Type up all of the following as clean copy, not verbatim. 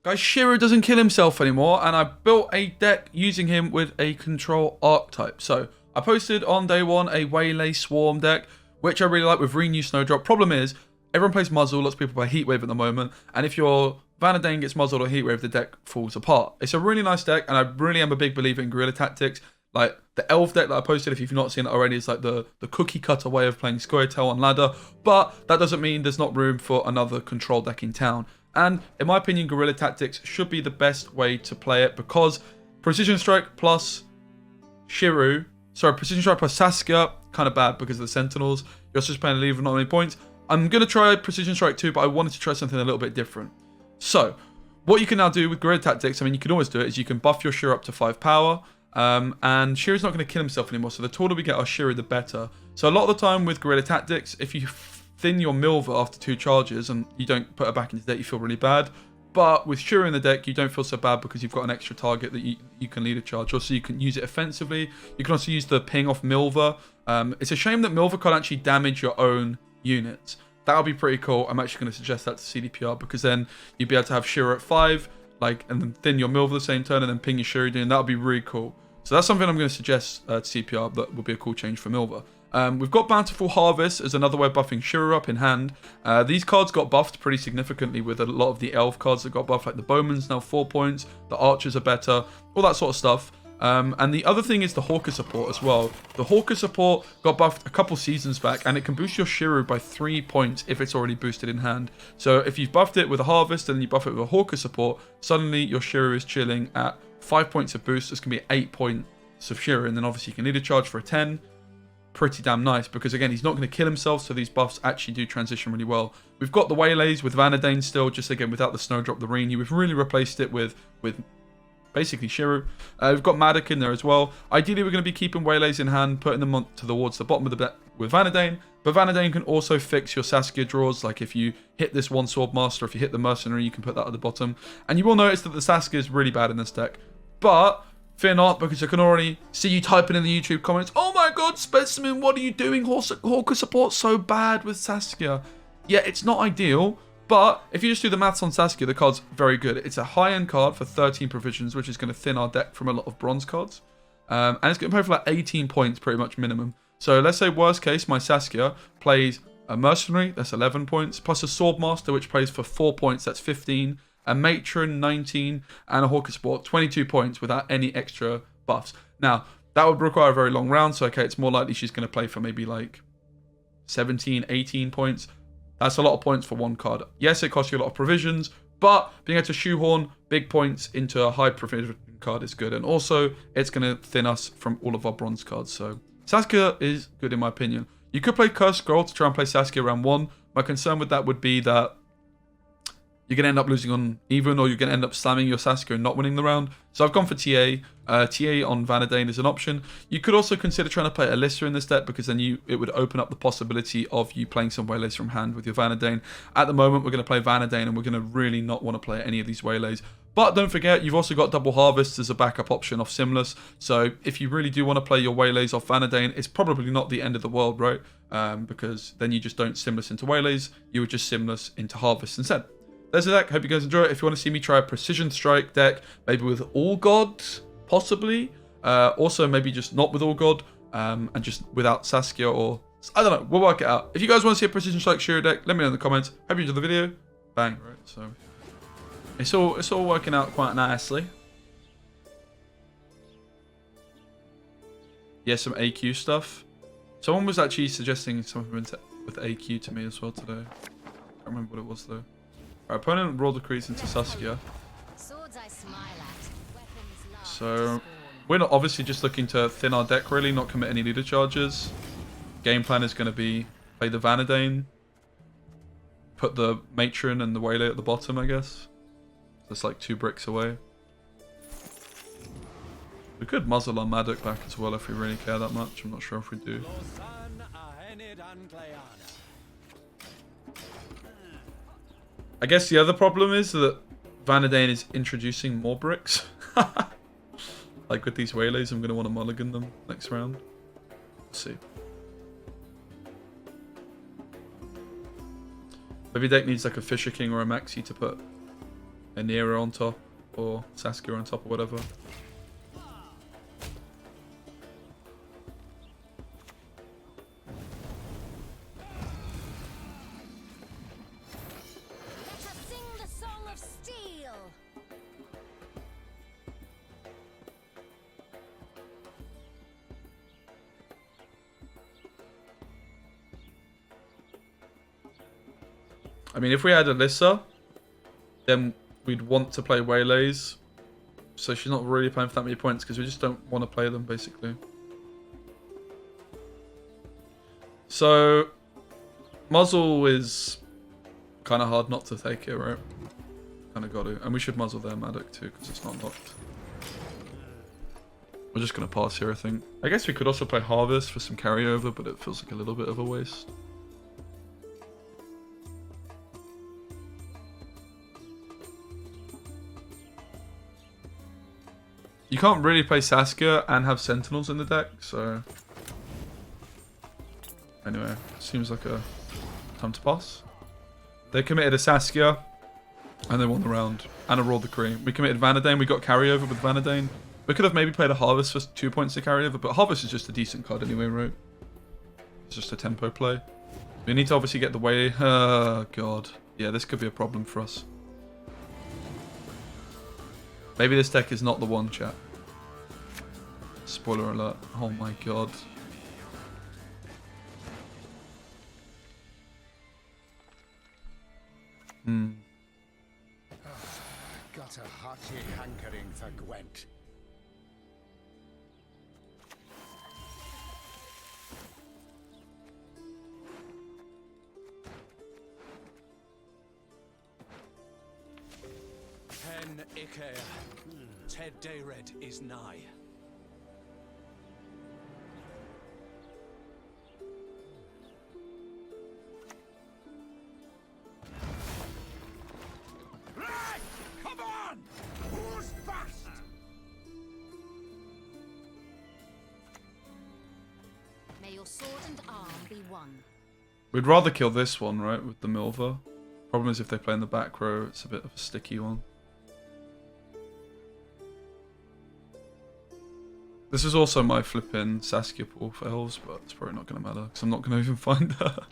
Guys, Shiro doesn't kill himself anymore, and I built a deck using him with a control archetype. So I posted on day one a Waylay Swarm deck, which I really like with Renew Snowdrop. Problem is, everyone plays Muzzle, lots of people play Heatwave at the moment, and if your Vanadane gets Muzzled or Heatwave, the deck falls apart. It's a really nice deck, and I really am a big believer in guerrilla tactics. Like the Elf deck that I posted, if you've not seen it already, is like the cookie cutter way of playing Scoia'tael on ladder, but that doesn't mean there's not room for another control deck in town. And in my opinion, guerrilla tactics should be the best way to play it because Precision Strike plus Precision Strike plus Saskia, kind of bad because of the Sentinels. You're also just playing a leader with not many points. I'm going to try Precision Strike too, but I wanted to try something a little bit different. So, what you can now do with guerrilla tactics, I mean, you can always do it, is you can buff your Shiro up to 5 power. And Shiro's not going to kill himself anymore, so the taller we get our Shiro, the better. So a lot of the time with guerrilla tactics, if you thin your MILVA after 2 charges and you don't put her back into deck, you feel really bad. But with Shiro in the deck, you don't feel so bad because you've got an extra target that you can lead a charge. Also, you can use it offensively. You can also use the ping off MILVA. It's a shame that MILVA can't actually damage your own units. That would be pretty cool. I'm actually going to suggest that to CDPR because then you'd be able to have Shiro at 5, and then thin your MILVA the same turn and then ping your Shiro down. That would be really cool. So that's something I'm going to suggest to CPR that would be a cool change for MILVA. We've got Bountiful Harvest as another way of buffing Shiro up in hand. These cards got buffed pretty significantly with a lot of the elf cards that got buffed, like the Bowman's now 4 points, the Archers are better, all that sort of stuff. And the other thing is the Hawker support as well. The Hawker support got buffed a couple seasons back, and it can boost your Shiro by 3 points if it's already boosted in hand. So if you've buffed it with a Harvest and then you buff it with a Hawker support, suddenly your Shiro is chilling at 5 points of boost. This can be 8 points of Shiro, and then obviously you can lead a charge for a 10. Pretty damn nice because again, he's not going to kill himself, so these buffs actually do transition really well. We've got the Waylays with Vanadane still, just again without the Snowdrop, the Renew. We've really replaced it with basically Shiro. We've got Madoc in there as well. Ideally, we're going to be keeping Waylays in hand, putting them towards the bottom of the deck with Vanadane. But Vanadane can also fix your Saskia draws. Like if you hit this one Sword Master, if you hit the Mercenary, you can put that at the bottom. And you will notice that the Saskia is really bad in this deck. But fear not, because I can already see you typing in the YouTube comments, "Oh my god, Specimen, what are you doing? Hawker support's so bad with Saskia." Yeah, it's not ideal, but if you just do the maths on Saskia, the card's very good. It's a high-end card for 13 provisions, which is going to thin our deck from a lot of bronze cards. And it's going to play for like 18 points, pretty much minimum. So let's say worst case, my Saskia plays a Mercenary, that's 11 points, plus a Sword Master, which plays for 4 points, that's 15. A Matron, 19, and a Hawker Support, 22 points without any extra buffs. Now, that would require a very long round, so okay, it's more likely she's going to play for maybe like 17, 18 points. That's a lot of points for one card. Yes, it costs you a lot of provisions, but being able to shoehorn big points into a high provision card is good. And also, it's going to thin us from all of our bronze cards. So, Saskia is good in my opinion. You could play Curse Scroll to try and play Saskia round 1. My concern with that would be that you're going to end up losing on even, or you're going to end up slamming your Saskia and not winning the round. So I've gone for TA. TA on Vanadane is an option. You could also consider trying to play Alyssa in this deck, because then it would open up the possibility of you playing some Waylays from hand with your Vanadane. At the moment, we're going to play Vanadane, and we're going to really not want to play any of these Waylays. But don't forget, you've also got Double Harvest as a backup option off Simless. So if you really do want to play your Waylays off Vanadane, it's probably not the end of the world, right? Because then you just don't Simless into Waylays. You would just Simless into Harvest instead. There's a deck. Hope you guys enjoy it. If you want to see me try a Precision Strike deck, maybe with All God, possibly. Also, maybe just not with All God, and just without Saskia, or I don't know. We'll work it out. If you guys want to see a Precision Strike Shiro deck, let me know in the comments. Hope you enjoyed the video. Bang. Right. So it's all working out quite nicely. Yeah, some AQ stuff. Someone was actually suggesting something with AQ to me as well today. I can't remember what it was though. Our opponent rolled the crease into Saskia. So we're not obviously just looking to thin our deck really, not commit any leader charges. Game plan is going to be play the Vanadane, put the Matron and the Waylay at the bottom, I guess. That's like 2 bricks away. We could muzzle our Madoc back as well if we really care that much. I'm not sure if we do. I guess the other problem is that Vanadane is introducing more bricks. Like with these Waylays, I'm going to want to mulligan them next round. Let's see. Maybe deck needs like a Fisher King or a Maxi to put Anira on top, or Saskia on top, or whatever. I mean, if we had Alyssa, then we'd want to play Waylays. So she's not really playing for that many points because we just don't want to play them, basically. So, muzzle is kind of hard not to take it, right? Kind of got to. And we should muzzle their Maddox too because it's not locked. We're just going to pass here, I think. I guess we could also play Harvest for some carryover, but it feels like a little bit of a waste. You can't really play Saskia and have Sentinels in the deck, so... Anyway, seems like a time to pass. They committed a Saskia, and they won the round. And a rolled the cream. We committed Vanadane, we got carryover with Vanadane. We could have maybe played a Harvest for 2 points to carryover, but Harvest is just a decent card anyway, right? It's just a tempo play. We need to obviously get the way... Oh, God. Yeah, this could be a problem for us. Maybe this deck is not the one, chat. Spoiler alert. Oh my god. Got a hearty hankering for Gwent. Pen Ikea. Ted Dayred is nigh. Right! Come on! Who's fast? May your sword and arm be one. We'd rather kill this one, right, with the Milva. Problem is if they play in the back row, it's a bit of a sticky one. This is also my flipping Saskia pool for elves, but it's probably not going to matter because I'm not going to even find her.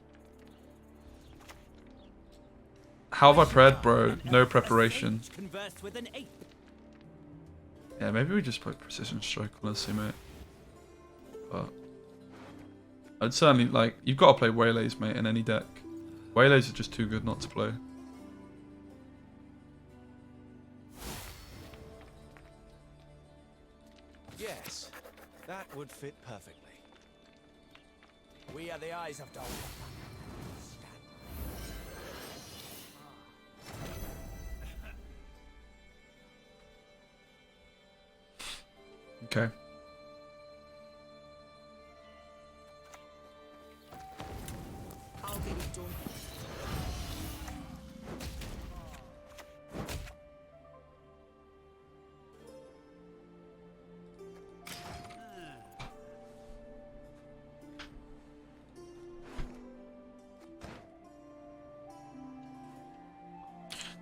How have I pred, bro? No preparation. Yeah, maybe we just play Precision Strike on us, mate. But I'd certainly, like, you've got to play Waylays, mate, in any deck. Waylays are just too good not to play. Yes, that would fit perfectly. We are the eyes of Dawn. Okay. I'll get it done.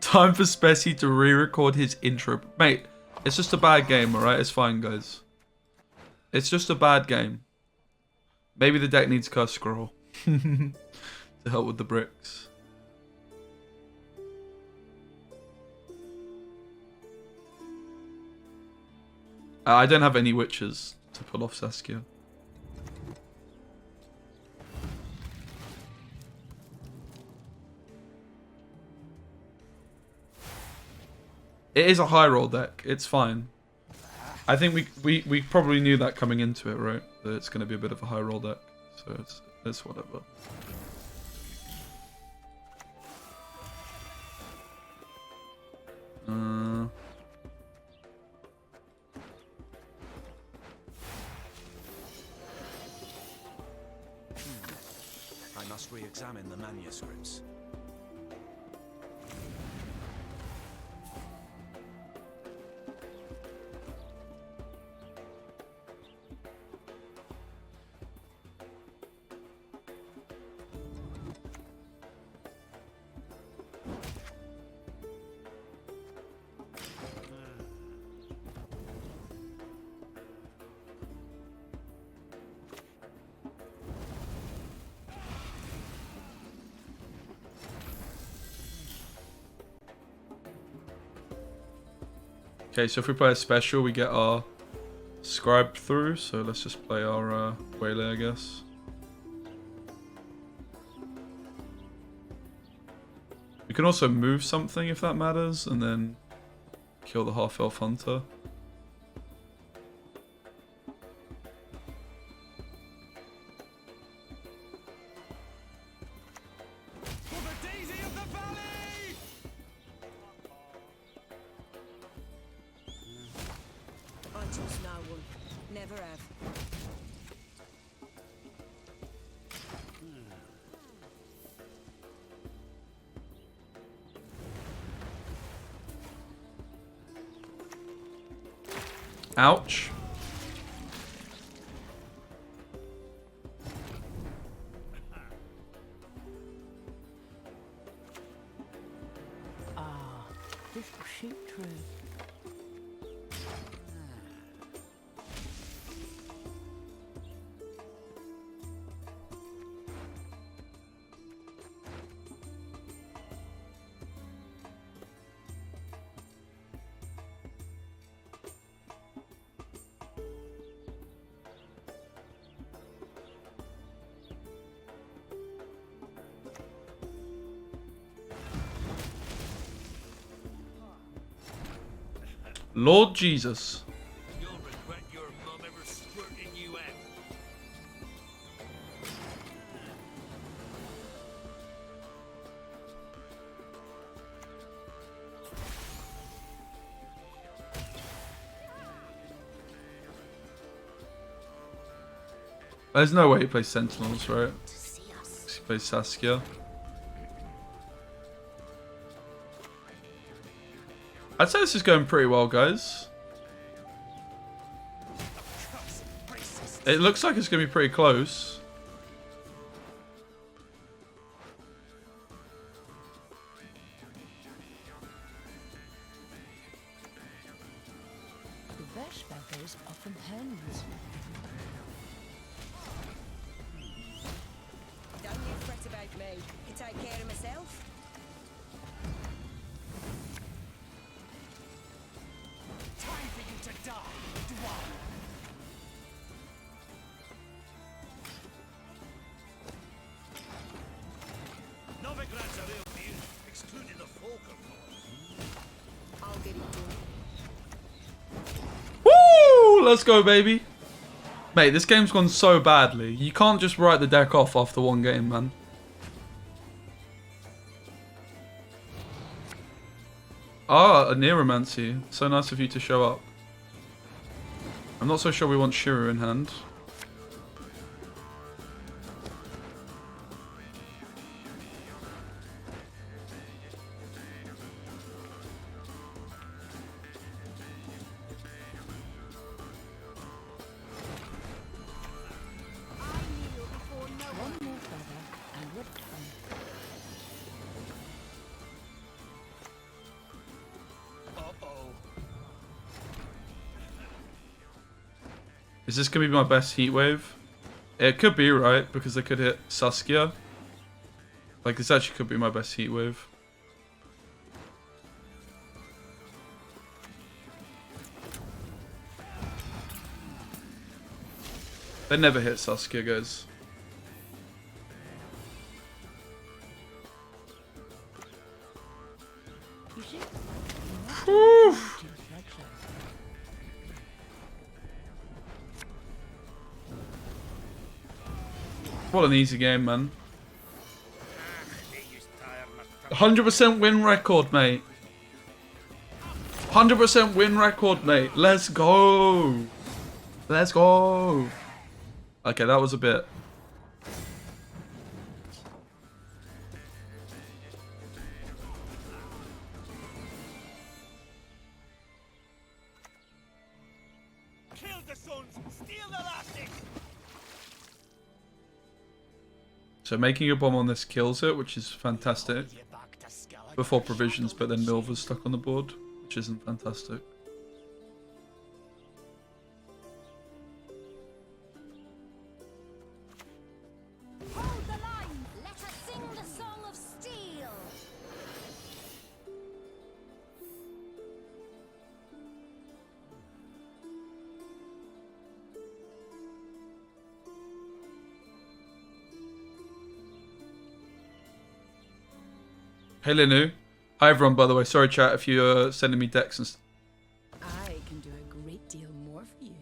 Time for Speci to re-record his intro. Mate, it's just a bad game, alright? It's fine, guys. It's just a bad game. Maybe the deck needs Curse Scroll to help with the bricks. I don't have any witches to pull off Saskia. It is a high roll deck. It's fine. I think we probably knew that coming into it, right? That it's going to be a bit of a high roll deck. So it's whatever. I must re-examine the manuscripts. Okay, so if we play a special, we get our scribe through. So let's just play our waylay, I guess. We can also move something if that matters, and then kill the half-elf hunter. I trust no one. Never have. Ouch. Ah, this will shoot through. Lord Jesus. You'll regret your mum ever squirting you out. There's no way he plays Sentinels, right? To see us. He plays Saskia. I'd say this is going pretty well, guys. It looks like it's going to be pretty close. The best feathers are from hens. Don't you fret about me. Can take care of myself. Time for you to die, dwarf. Novigrad's a real deal, excluding the folk, of course. I'll get it done. Woo! Let's go, baby. Mate, this game's gone so badly. You can't just write the deck off after one game, man. Ah, a Neuromancy. So nice of you to show up. I'm not so sure we want SCHIRRU in hand. I kneel before no One one. more feather and we're done. Uh-oh. Is this going to be my best heat wave? It could be, right? Because they could hit Saskia. Like, this actually could be my best heat wave. They never hit Saskia, guys. You see? Whew. Like so. What an easy game, man. 100% win record, mate. 100% win record, mate. Let's go. Let's go. Okay, that was a bit. Kill the sons, steal the lasting. So making a bomb on this kills it, which is fantastic. You back to Scoia'tael. Before provisions, but then MILVA's stuck on the board, which isn't fantastic. Hold the line. Let us sing the song of steel. Hey Linu. Hi everyone, by the way. Sorry chat if you're sending me decks and I can do a great deal more for you.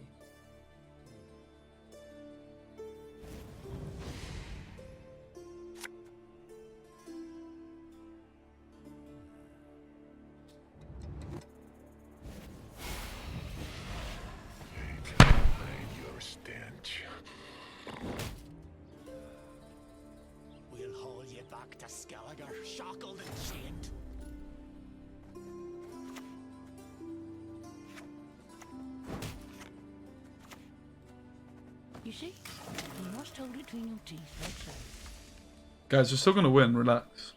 Your stench. We'll haul you back to Skelliger, shackled and chained. You see? You must hold it between your teeth, like so. guys, we're still gonna win. Relax.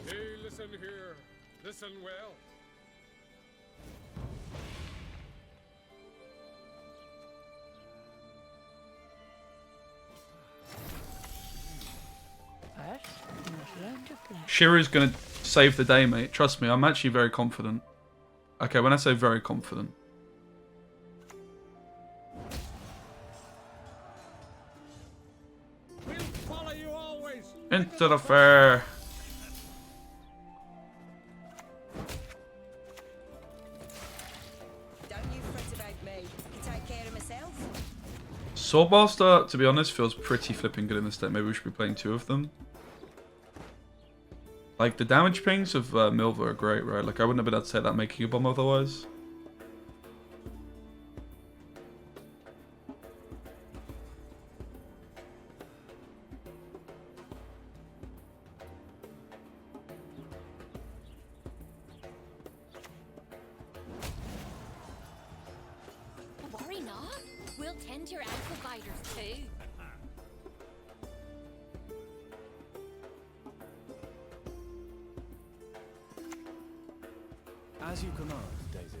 Hey, listen here. Listen well. First, you must learn to fly. Shiru's gonna save the day, mate. Trust me, I'm actually very confident. Okay, when I say very confident. We'll follow you always. Into the fair. Don't you fret about me. I can take care of myself. Swordmaster, to be honest, feels pretty flipping good in this deck. Maybe we should be playing 2 of them. Like, the damage pings of MILVA are great, right? Like, I wouldn't have been able to say that making a bomb otherwise. Worry not. We'll tend your ankle biters too. As you command, Daisy.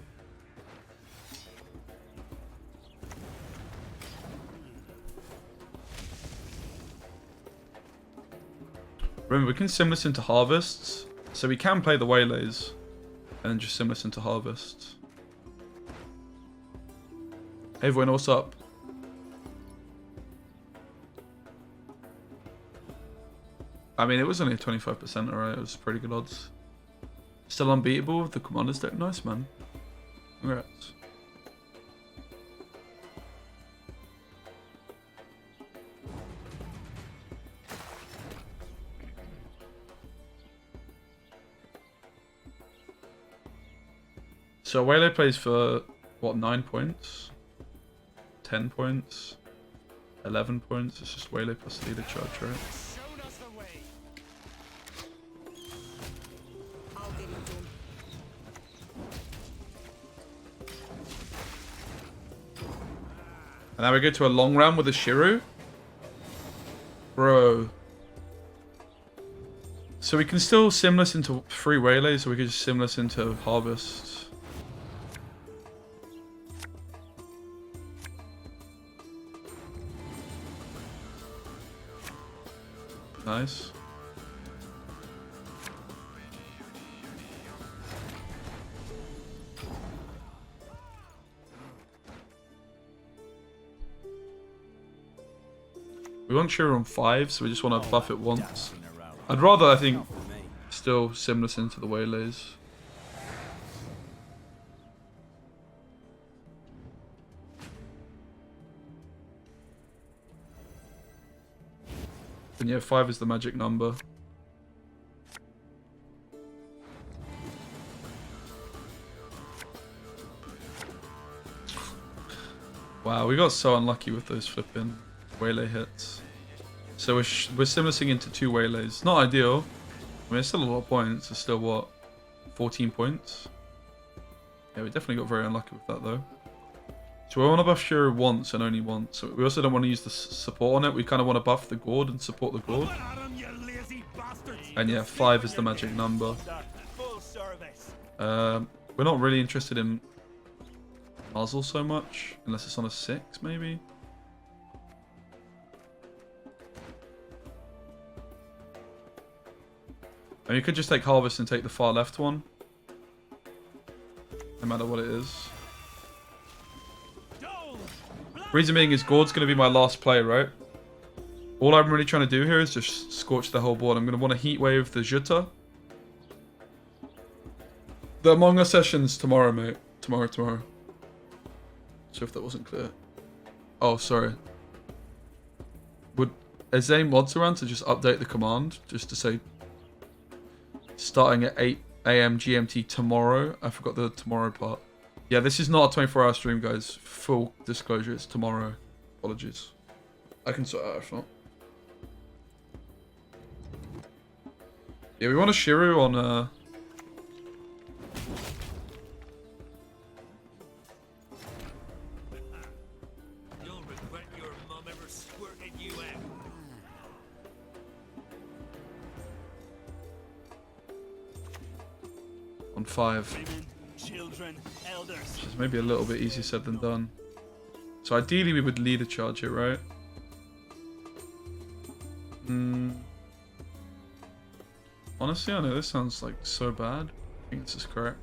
Remember, we can sim this into harvests. So we can play the Waylays. And then just sim this into harvests. Hey everyone, what's up? I mean, it was only a 25%, alright. It was pretty good odds. Still unbeatable with the Commander's deck. Nice, man. Congrats. So Waylay plays for, what, 9 points? 10 points? 11 points? It's just Waylay plus leader charge, right? Shown us the way. I'll get it done. And now we go to a long round with a Shiro. Bro. So we can still sim this into 3 Waylays, so we can just sim this into Harvest. Nice. We want Shiro on 5, so we just want to buff it once. I'd rather, I think, still sim this into the Waylays. And yeah, 5 is the magic number. Wow, we got so unlucky with those flipping Waylay hits. So we're simlising into 2 Waylays. Not ideal. I mean, it's still a lot of points. It's still, what, 14 points? Yeah, we definitely got very unlucky with that, though. So we want to buff Shiro once and only once. So we also don't want to use the support on it. We kind of want to buff the Gourd and support the Gourd. And yeah, 5 is the magic number. Full service. We're not really interested in muzzle so much, unless it's on a 6, maybe. And you could just take Harvest and take the far left one. No matter what it is. Reason being is Gord's going to be my last play, right? All I'm really trying to do here is just scorch the whole board. I'm going to want to heat wave the Jutta. The Among Us session's tomorrow, mate. Tomorrow. So if that wasn't clear. Oh, sorry. Is there any mods around to just update the command? Just to say starting at 8 AM GMT tomorrow. I forgot the tomorrow part. Yeah, this is not a 24-hour stream, guys. Full disclosure, it's tomorrow. Apologies. I can sort it out if not. Yeah, we want a Shiro on You'll regret your mum ever squirted you out. on 5. Women, children, elders. Which is maybe a little bit easier said than done. So ideally we would lead a charge here, right? Honestly, I know this sounds like so bad. I think this is correct.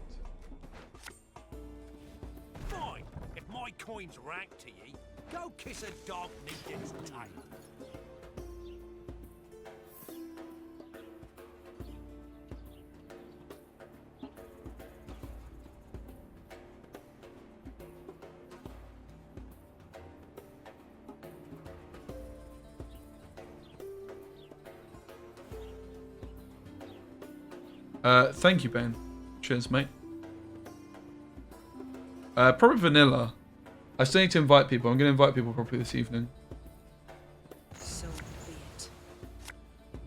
Fine. If my coin's ranked to ye, go kiss a dog nicked its tail. Thank you, Ben. Cheers, mate. Probably vanilla. I still need to invite people. I'm going to invite people properly this evening. So be it.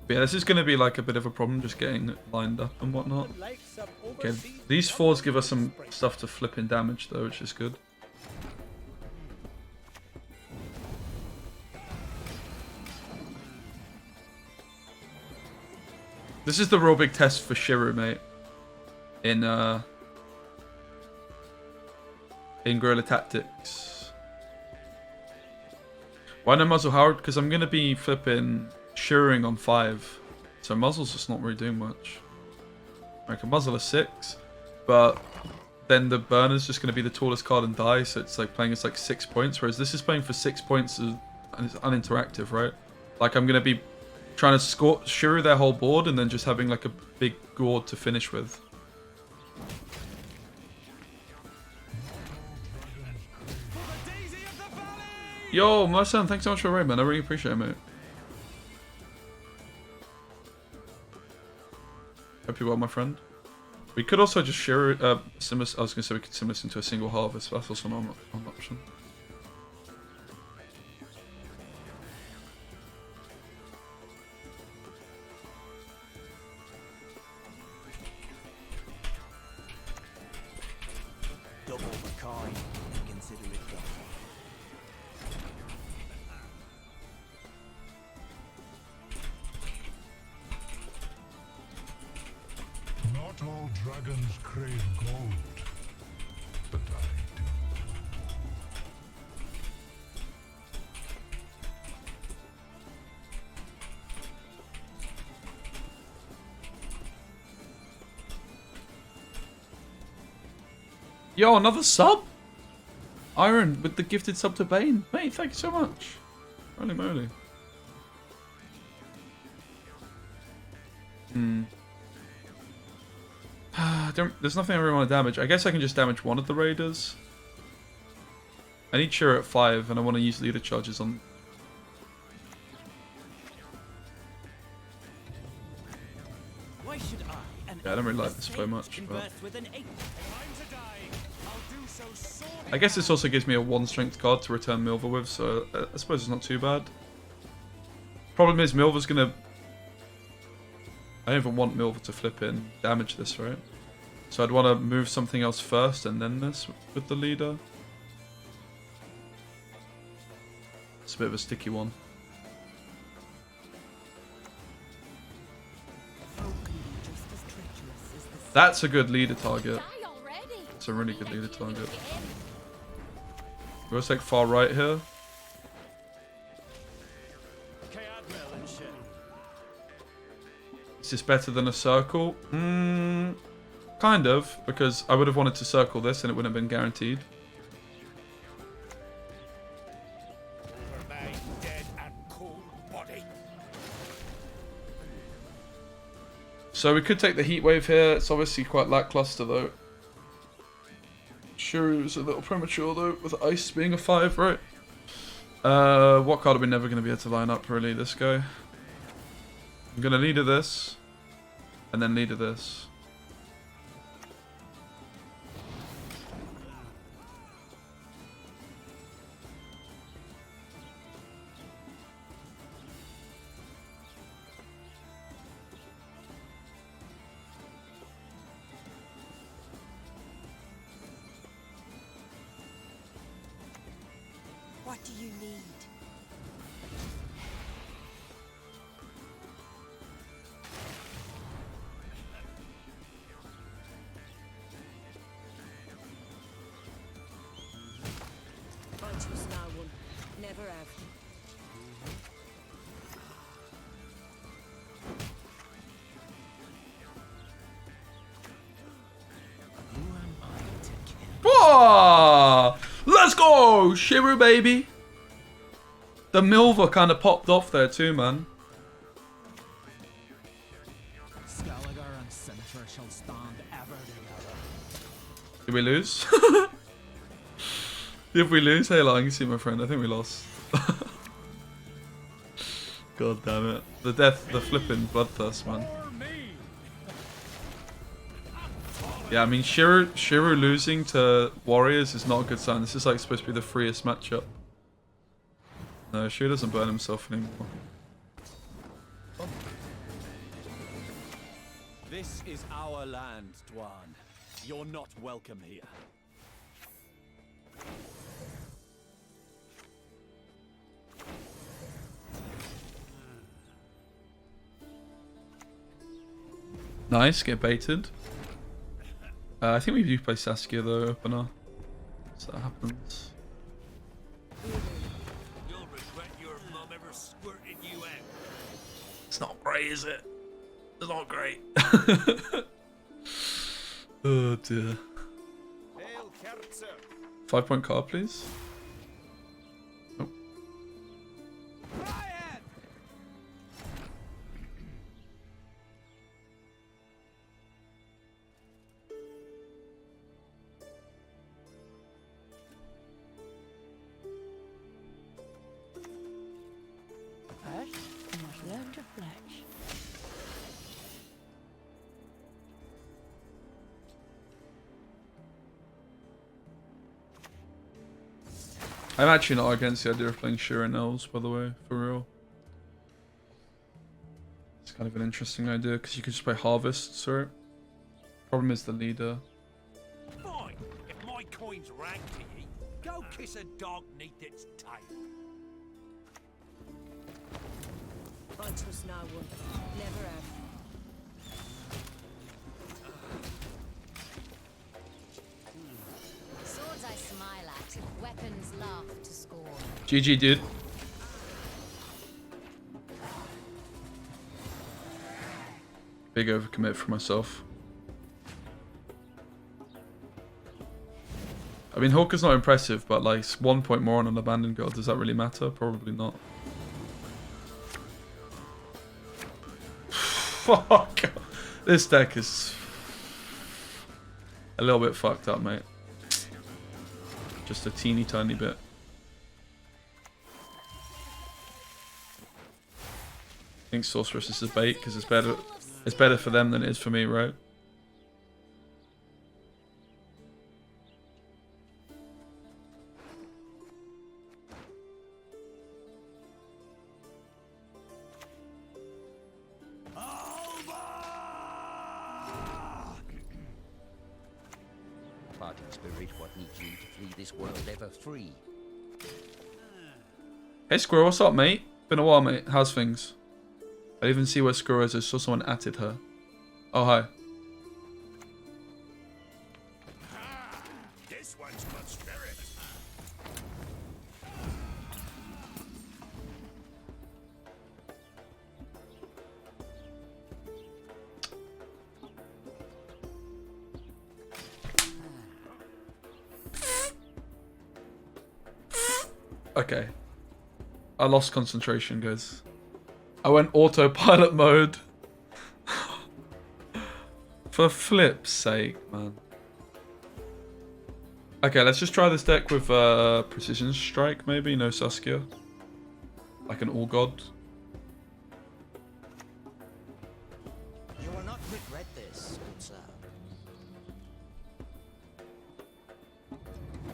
But yeah, this is going to be like a bit of a problem just getting lined up and whatnot. Okay, these 4s give us some stuff to flip in damage though, which is good. This is the real big test for SCHIRRU, mate. In Guerrilla Tactics. Why no muzzle, Howard? Because I'm going to be flipping SCHIRRUing on 5. So muzzle's just not really doing much. I can muzzle a 6, but then the burner's just going to be the tallest card and die, so it's like playing us like 6 points, whereas this is playing for 6 points and it's uninteractive, right? Like I'm going to be trying to SCHIRRU their whole board and then just having like a big gourd to finish with. Yo, my son, thanks so much for the raid, man. I really appreciate it, mate. Hope you're well, my friend. We could also just SCHIRRU, I was going to say we could sim this into a single harvest, but that's also not an option. Double the coin. Consider it done. Not all dragons crave gold, but I do. Yo, another sub? Iron with the gifted sub to Bane. Mate, thank you so much. Holy moly. There's nothing I really want to damage. I guess I can just damage one of the raiders. I need Shiro at 5 and I want to use leader charges on... Why should I, an Yeah, I don't really like this play much, but... converse with an 8? Time's a dying. I'll do so sorely. I guess this also gives me a 1 strength card to return MILVA with, so I suppose it's not too bad. Problem is, MILVA's gonna... I don't even want MILVA to flip in damage this, right? So I'd want to move something else first and then this with the leader. It's a bit of a sticky one. That's a good leader target. Die already. It's a really good leader target. We'll take far right here. Is this better than a circle? Kind of, because I would have wanted to circle this and it wouldn't have been guaranteed. So we could take the heat wave here. It's obviously quite lackluster though. SCHIRRU's a little premature though, with ice being a 5, right? What card are we never going to be able to line up really? This guy. I'm going to leader this, and then leader this. What do you need? I trust no one. Never have. Whoa! Let's go! SCHIRRU, baby! The MILVA kind of popped off there too, man. Scoia'tael and Sintra shall stand ever together. Did we lose? Did we lose? Hey, I can see my friend. I think we lost. God damn it. The death, the flipping bloodthirst, man. Yeah, I mean, SCHIRRU losing to Warriors is not a good sign. This is like supposed to be the freest matchup. No, SCHIRRU doesn't burn himself anymore. This is our land, Dwan. You're not welcome here. Nice, get baited. I think we do play Saskia though, opener. So that happens. You'll regret your mum ever squirted you out. It's not great, is it? It's not great. Oh dear. 5-point card, please. Nope. First, you must learn to fletch. I'm actually not against the idea of playing Shiro Nels, by the way, for real. It's kind of an interesting idea because you can just play Harvests, right? Problem is the leader. Fine, if my coin's ranked to ye, go kiss a dog neath its tail. I trust no one. Never have. Swords I smile at, weapons laugh to scorn. GG, dude. Big overcommit for myself. I mean, Hawker's not impressive, but like 1 point more on an Abandoned God, does that really matter? Probably not. Fuck. This deck is a little bit fucked up, mate. Just a teeny tiny bit. I think Sorceress is a bait because it's better for them than it is for me, right? Parting spirit, what need you to flee this world ever free? Hey Squirrel, what's up, mate? Been a while, mate. How's things? I didn't even see where Squirrel is. I saw someone atted her. Oh, hi. This one's got spirit. Okay. I lost concentration, guys. I went autopilot mode. For flip's sake, man. Okay, let's just try this deck with Precision Strike, maybe. No Saskia. Like an All God. You will not regret this, good sir.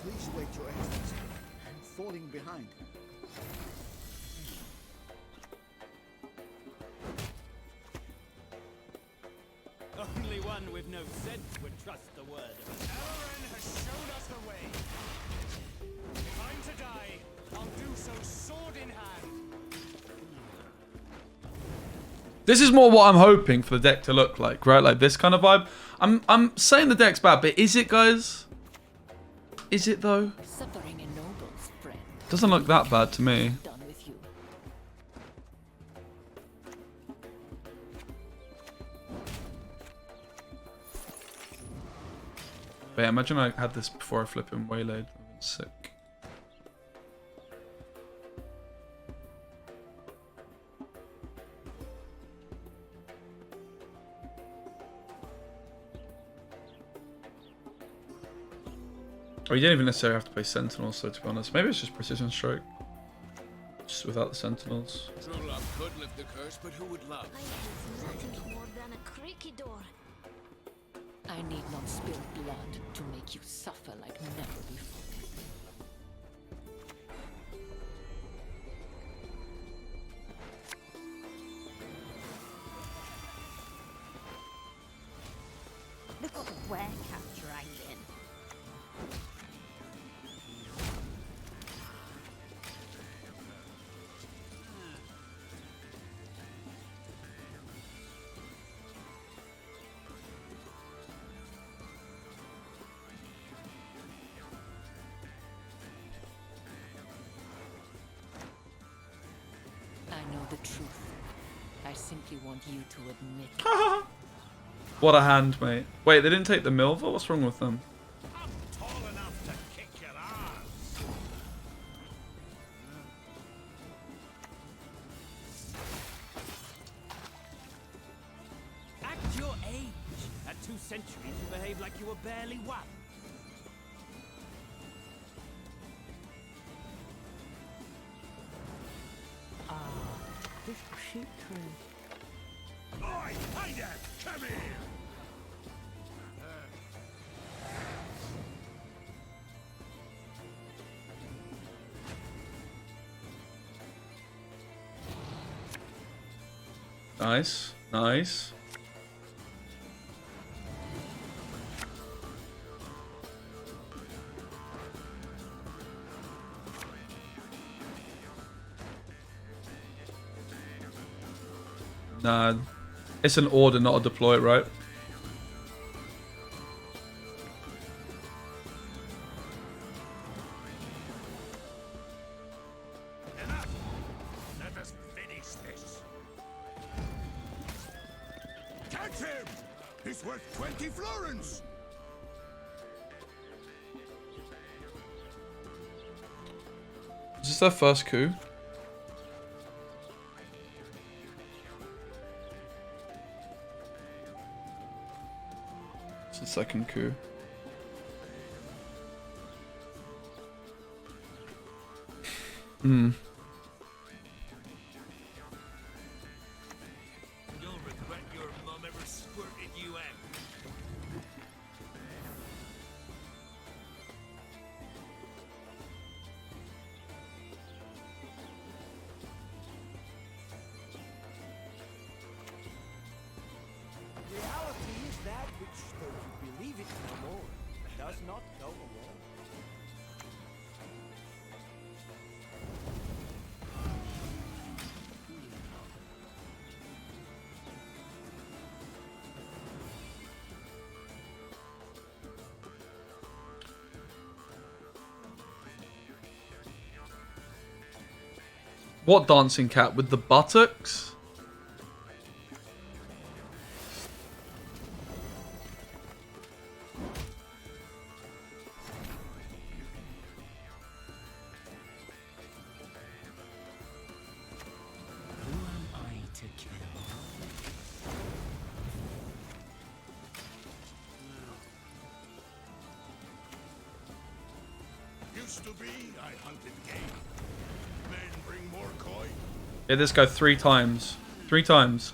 Please wait, Your Excellency. I'm falling behind. Only one with no sense would trust the word of a Elren has showed us the way. If I'm to die, I'll do so sword in hand. This is more what I'm hoping for the deck to look like, right? Like this kind of vibe. I'm saying the deck's bad, but is it, guys? Is it though? Suffering ennobles, friend. Doesn't look that bad to me. Done with you. But yeah, imagine I had this before I flip him Waylaid. Sick. Or you didn't even necessarily have to play Sentinels, so to be honest. Maybe it's just Precision Strike. Just without the Sentinels. True love could lift the curse, but who would love? I hate nothing more than a creaky door. I need not spill blood to make you suffer like never before. Look at the werecap dragon. I know the truth. I simply want you to admit it. What a hand, mate. Wait, they didn't take the Milva? What's wrong with them? I'm tall enough to kick your ass. Act your age. At 2 centuries, you behave like you were barely one. This sheep tree. Oi, hey there, come here. Nice. Nice. Nah. It's an order, not a deploy, right? Enough. Let us finish this. Catch him! He's worth 20 florins! Is this their first coup? It's the second coup. Hmm. You'll regret your mum ever squirted you out. Reality is that which, though you believe it no more, does not go away. What dancing cat with the buttocks? Who am I to kill? Used to be, I hunted game. Men bring more coin. Hit this guy 3 times. 3 times.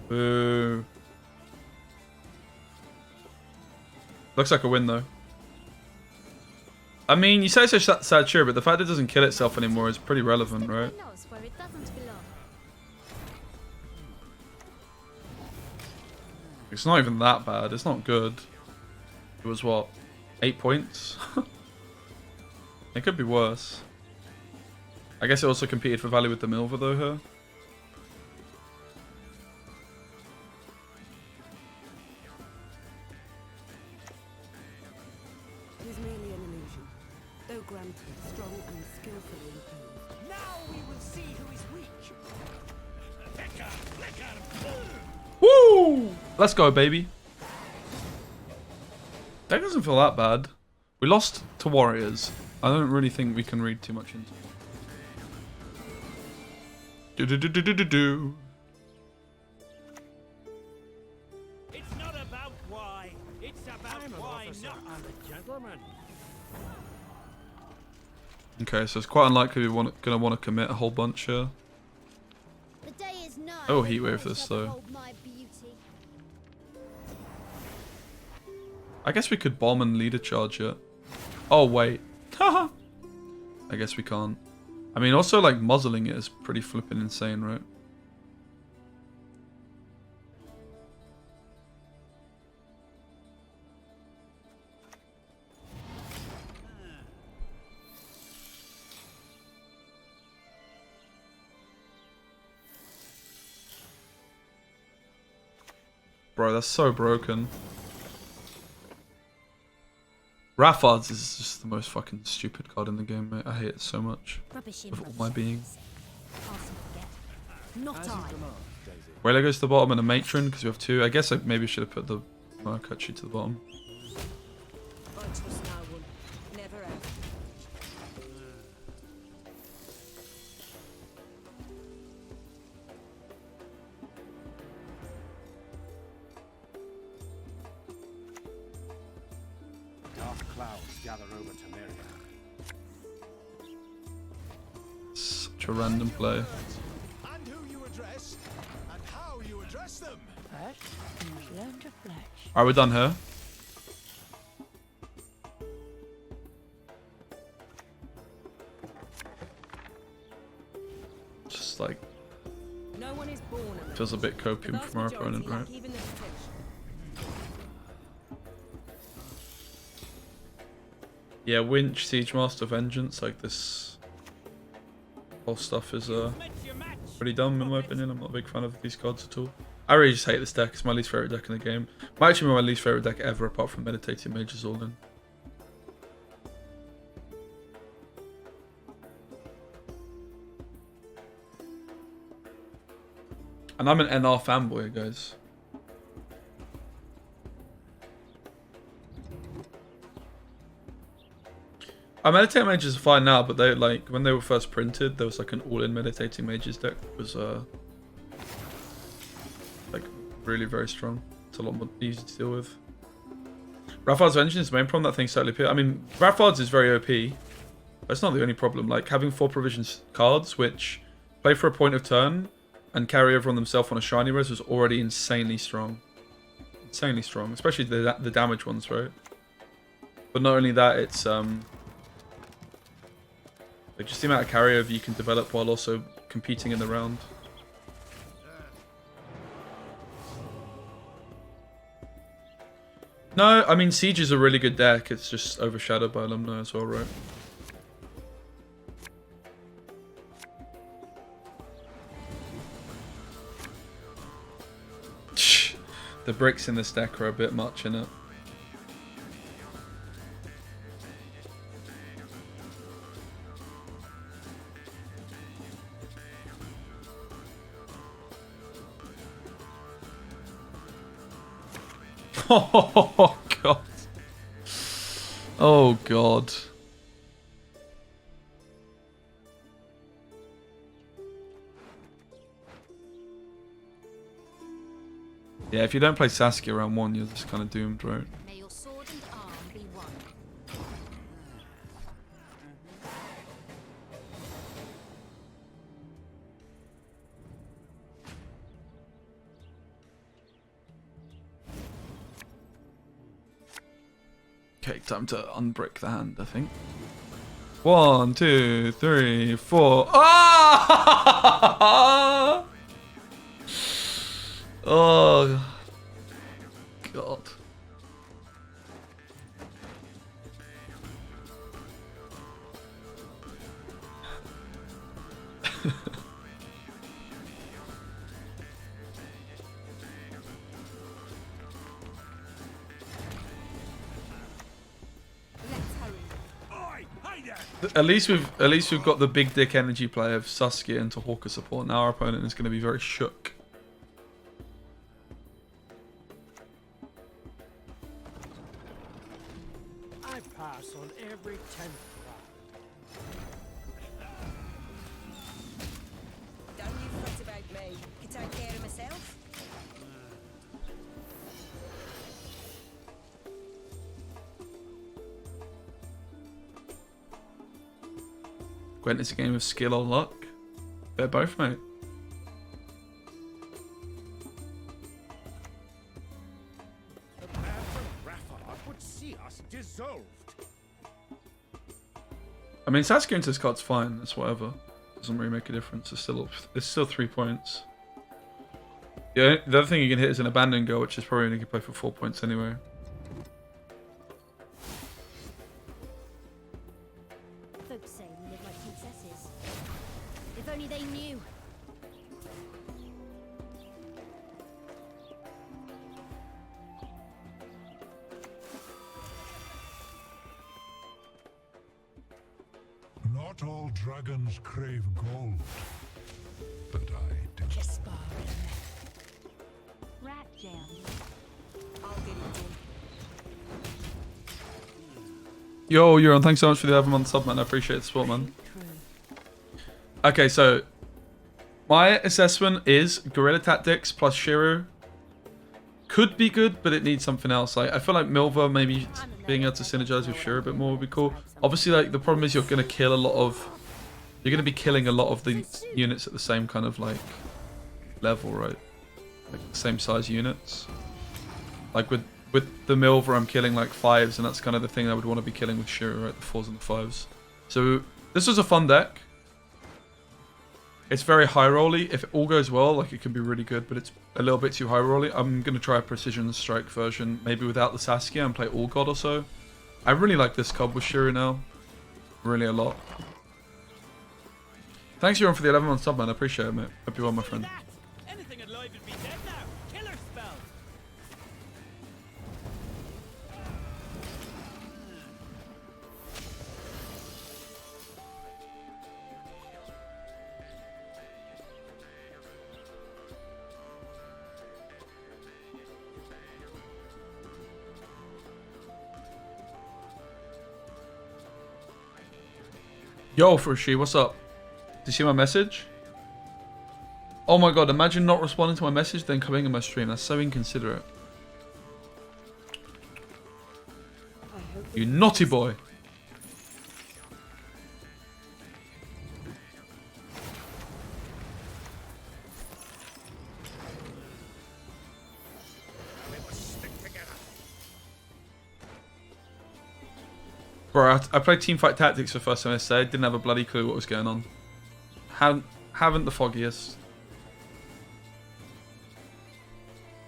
Boo. Looks like a win though. I mean, you say it's a sad cheer, but the fact it doesn't kill itself anymore is pretty relevant, right? Knows where it doesn't belong. It's not even that bad. It's not good. It was what? 8 points? It could be worse. I guess it also competed for value with the MILVA though here. It is merely an illusion. Though granted, strong and skillfully imposed. Now we will see who is weak. Woo! Let's go, baby. That doesn't feel that bad. We lost to warriors. I don't really think we can read too much into it. It's not about why. It's about why not. I'm a gentleman. Okay, so it's quite unlikely we're gonna want to commit a whole bunch here. The day is nigh. Oh, when heat wave those this shall though. behold my beauty. I guess we could bomb and lead a charge yet. Oh wait. Haha. I guess we can't. I mean, also like muzzling it is pretty flipping insane, right? Bro, that's so broken. Raffard's is just the most fucking stupid card in the game, mate. I hate it so much. Rubbish in With all my being. I'll soon forget. Not I. Waylay goes to the bottom and a matron because we have 2. I guess I maybe should have put the Markachi to the bottom. I trust no one. Never have. Dark clouds gather over Temeria. Such a random play. And who you address, and how you address them. First, you must learn to flash. Alright, we're done here. Just like, No one is born a feels a bit The copium vast from our majority opponent, right? lack even the potential. Yeah, Winch, Siege Master, Vengeance, like this whole stuff is pretty dumb in my opinion. I'm not a big fan of these cards at all. I really just hate this deck. It's my least favorite deck in the game. Might actually be my least favorite deck ever, apart from Meditating Mages all in. And I'm an NR fanboy, guys. Meditating Mages are fine now, but they like when they were first printed, there was like an all-in Meditating Mages deck that was like really very strong. It's a lot more easy to deal with. Raffard's Vengeance is the main problem. That thing's totally OP. I mean, Raffard's is very OP, but it's not the only problem. Like having 4 provisions cards which play for a point of turn and carry over on themselves on a shiny res was already insanely strong. Insanely strong, especially the damage ones, right? But not only that, it's like just the amount of carryover you can develop while also competing in the round. No, I mean Siege is a really good deck. It's just overshadowed by Alumni as well, right? The bricks in this deck are a bit much, innit? Oh god. Oh god. Yeah, if you don't play Saskia round 1, you're just kind of doomed, right? May your sword and arm be one. Okay, time to unbrick the hand, I think. 1, 2, 3, 4. Ah! Oh, God. At least we've got the big dick energy play of Saskia into Hawker support. Now our opponent is going to be very shook. I pass on every 10th round. Don't you fret about me. Can take care of myself. Gwent is a game of skill or luck. They're both, mate. The man from Raffard would see us dissolved. I mean, Saskia into this card's fine. It's whatever. Doesn't really make a difference. It's still 3 points. Yeah, the other thing you can hit is an abandon goal, which is probably only going to play for 4 points anyway. Folks say we live like princesses. If only they knew. Not all dragons crave gold, but I do. Rat jam. I'll get it done. Yo, Euron, thanks so much for the 11-month sub, man. I appreciate the support, man. Okay, so my assessment is Guerrilla Tactics plus Shiro could be good, but it needs something else. Like, I feel like MILVA maybe being able to synergize with Shiro a bit more would be cool. Obviously, like, the problem is you're going to kill a lot of... You're going to be killing a lot of the units at the same kind of, like, level, right? Like, same size units. Like, with the MILVA, I'm killing, like, 5s, and that's kind of the thing I would want to be killing with Shiro, right? The 4s and the 5s. So, this was a fun deck. It's very high rolly. If it all goes well, like, it could be really good, but it's a little bit too high rolly. I'm going to try a Precision Strike version, maybe without the Saskia, and play All God or so. I really like this card with Shiro now. Really a lot. Thanks, Euron, for the 11-month sub, man. I appreciate it, mate. Hope you're well, my friend. Anything alive would be dead now. Killer spell. Yo, Frushi, what's up? Did you see my message? Oh my god, imagine not responding to my message, then coming in my stream. That's so inconsiderate. You naughty boy. Bro, I played Teamfight Tactics for the first time yesterday. I didn't have a bloody clue what was going on. Haven't the foggiest.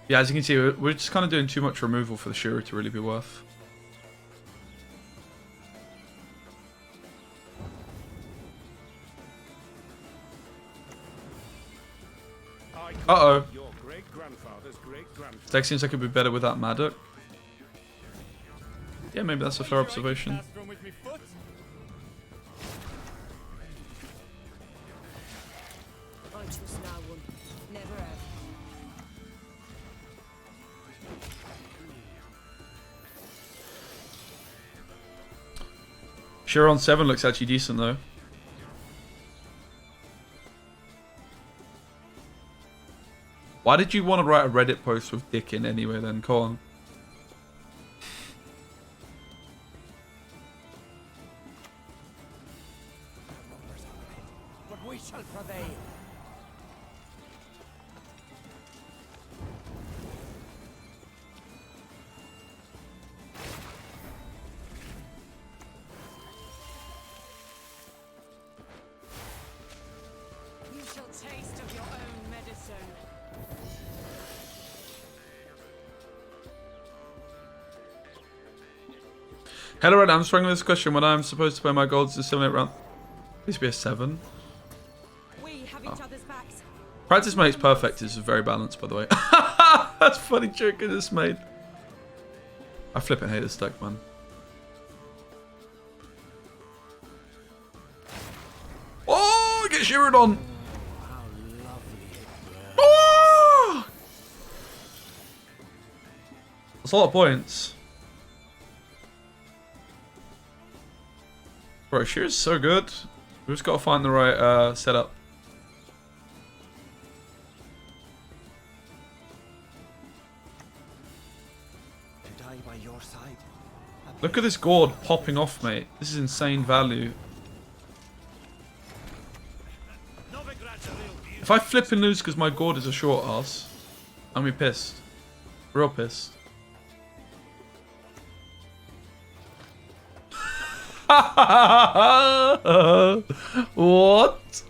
Yeah, as you can see, we're just kind of doing too much removal for the Shiro to really be worth. Uh-oh. Your great-grandfather's great-grandfather. Deck seems like it'd be better without Maddox. Yeah, maybe that's a fair observation. Last one with me foot. I trust no one. Never have. Shiro on 7 looks actually decent though. Why did you want to write a Reddit post with Dick in anyway then? Go on. But we shall prevail. taste of your own medicine. Hello, Red. I'm struggling with this question. When I'm supposed to play my golds to simulate round. Needs to be a 7. We have each other's backs. Practice makes perfect is very balanced, by the way. That's a funny trick I just made. I flipping hate this deck, man. Oh, get Shiro on. Oh! That's a lot of points. Bro, Shiro's so good. We've just got to find the right setup. To die by your side. Look at this gourd popping off, mate. This is insane value. If I flip and lose because my gourd is a short ass, I'm gonna be pissed. Real pissed. What?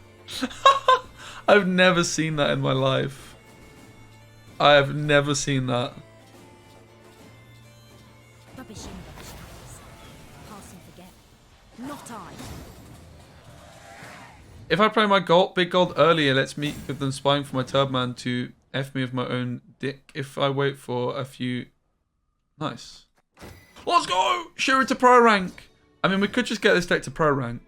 I've never seen that in my life. I have never seen that. Rubbish in the shadows. Pass and forget. Not I. If I play my gold, big gold earlier, let's meet with them spying for my Turbman to F me with my own dick. If I wait for a few... Nice. Let's go! Shiro to pro rank! I mean, we could just get this deck to pro rank.